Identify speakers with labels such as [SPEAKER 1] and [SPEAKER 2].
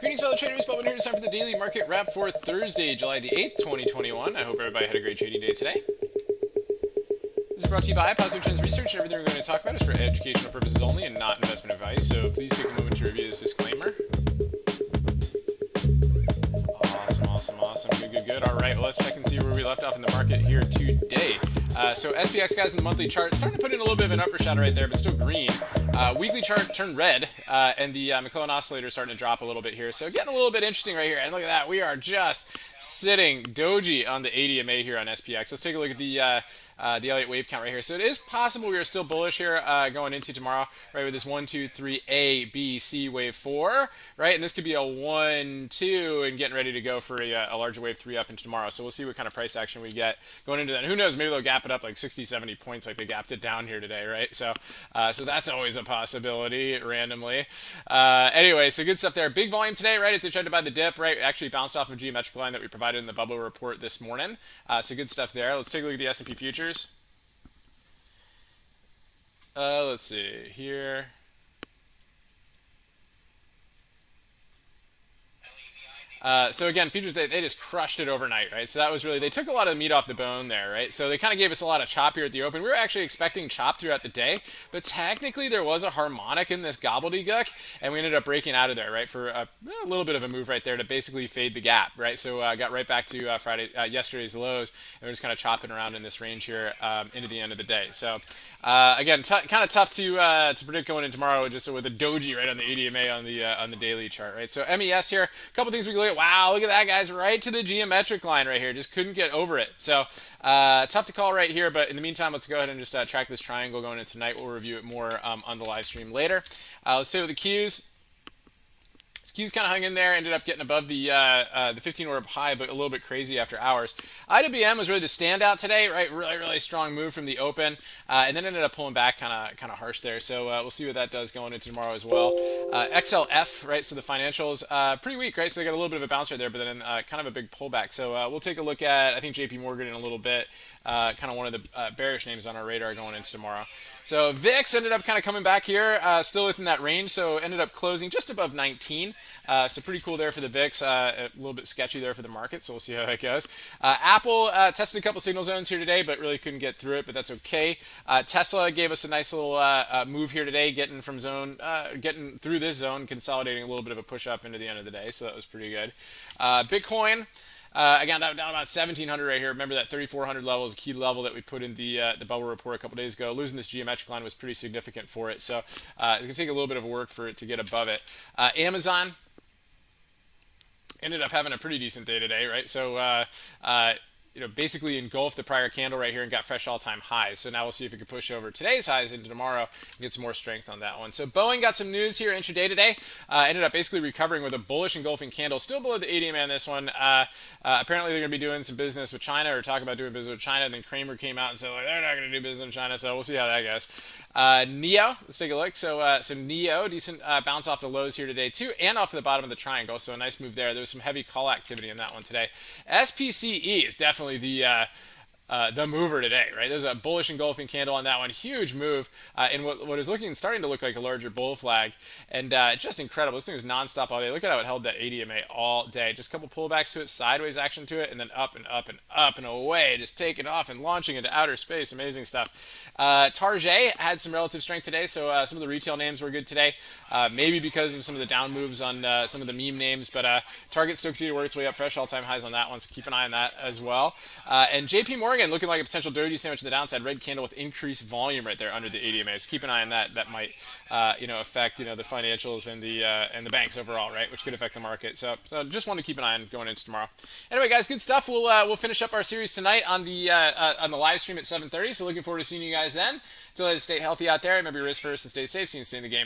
[SPEAKER 1] Greetings, fellow traders. Bob here. It's time for the daily market wrap for Thursday, July the 8th, 2021. I hope everybody had a great trading day today. This is brought to you by Positive Trends Research, and everything we're going to talk about is for educational purposes only and not investment advice. So please take a moment to review this disclaimer. Awesome. Good. All right, well, let's check and see where we left off in the market here today. So SPX, guys, in the monthly chart, starting to put in a little bit of an upper shadow right there, but still green. Weekly chart turned red, and the McClellan oscillator is starting to drop a little bit here. So getting a little bit interesting right here. And look at that, we are just sitting doji on the ADMA here on SPX. Let's take a look at the Elliott wave count right here. So it is possible we are still bullish here going into tomorrow, right, with this 1, 2, 3, A, B, C wave 4, right? And this could be a 1, 2, and getting ready to go for a larger wave 3 up into tomorrow. So we'll see what kind of price action we get going into that. And who knows, maybe they'll gap it up like 60, 70 points like they gapped it down here today, right? So that's always a possibility randomly. Anyway, so good stuff there. Big volume today, right? As they tried to buy the dip, right? Actually bounced off a geometric line that we provided in the bubble report this morning. So good stuff there. Let's take a look at the S&P futures. Let's see here. So again, futures, they just crushed it overnight, right? So that was really, they took a lot of the meat off the bone there, right? So they kind of gave us a lot of chop here at the open. We were actually expecting chop throughout the day, but technically there was a harmonic in this gobbledygook, and we ended up breaking out of there, right? For a little bit of a move right there to basically fade the gap, right? So got right back to yesterday's lows, and we're just kind of chopping around in this range here into the end of the day. So again, kind of tough to predict going in tomorrow, just with a doji right on the ADMA on the daily chart, right? So MES here, a couple things we can look at. Wow, look at that, guys, right to the geometric line right here. Just couldn't get over it. So tough to call right here, but in the meantime, let's go ahead and just track this triangle going into tonight. We'll review it more on the live stream later. Let's stay with the Qs. Q's kind of hung in there, ended up getting above the 15-order high, but a little bit crazy after hours. IWM was really the standout today, right? Really strong move from the open, and then ended up pulling back kind of harsh there. So we'll see what that does going into tomorrow as well. XLF, right? So the financials, pretty weak, right? So they got a little bit of a bounce right there, but then kind of a big pullback. So we'll take a look at, I think, JP Morgan in a little bit. Kind of one of the bearish names on our radar going into tomorrow. So VIX ended up kind of coming back here, still within that range, so ended up closing just above 19. So pretty cool there for the VIX, a little bit sketchy there for the market, so we'll see how that goes. Apple tested a couple signal zones here today, but really couldn't get through it, but that's okay. Tesla gave us a nice little move here today, getting through this zone, consolidating a little bit of a push up into the end of the day, so that was pretty good. Bitcoin. Again, down about 1,700 right here. Remember that 3,400 level is a key level that we put in the bubble report a couple days ago. Losing this geometric line was pretty significant for it. So it's going to take a little bit of work for it to get above it. Amazon ended up having a pretty decent day today, right? So basically engulfed the prior candle right here and got fresh all-time highs. So now we'll see if it can push over today's highs into tomorrow and get some more strength on that one. So Boeing got some news here intraday today. Ended up basically recovering with a bullish engulfing candle, still below the ADMA on this one. Apparently they're going to be doing some business with China, or talk about doing business with China. And then Kramer came out and said, like, they're not going to do business with China. So we'll see how that goes. NEO, let's take a look. So NEO, decent bounce off the lows here today too, and off the bottom of the triangle. So a nice move there. There was some heavy call activity in that one today. SPCE is definitely the mover today, right? There's a bullish engulfing candle on that one. Huge move in what is starting to look like a larger bull flag. And just incredible. This thing was nonstop all day. Look at how it held that ADMA all day. Just a couple pullbacks to it, sideways action to it, and then up and up and up and away. Just taking off and launching into outer space. Amazing stuff. Target had some relative strength today, so some of the retail names were good today. Maybe because of some of the down moves on some of the meme names, but Target still continued to work its way up, fresh all-time highs on that one, so keep an eye on that as well. And JP Morgan looking like a potential doji sandwich to the downside. Red candle with increased volume right there under the ADMA. So keep an eye on that. That might affect the financials and the banks overall, right? Which could affect the market. So just want to keep an eye on going into tomorrow. Anyway, guys, good stuff. We'll finish up our series tonight on the live stream at 7:30. So looking forward to seeing you guys then. Until then, stay healthy out there. Remember your risk first and stay safe. See you in the game.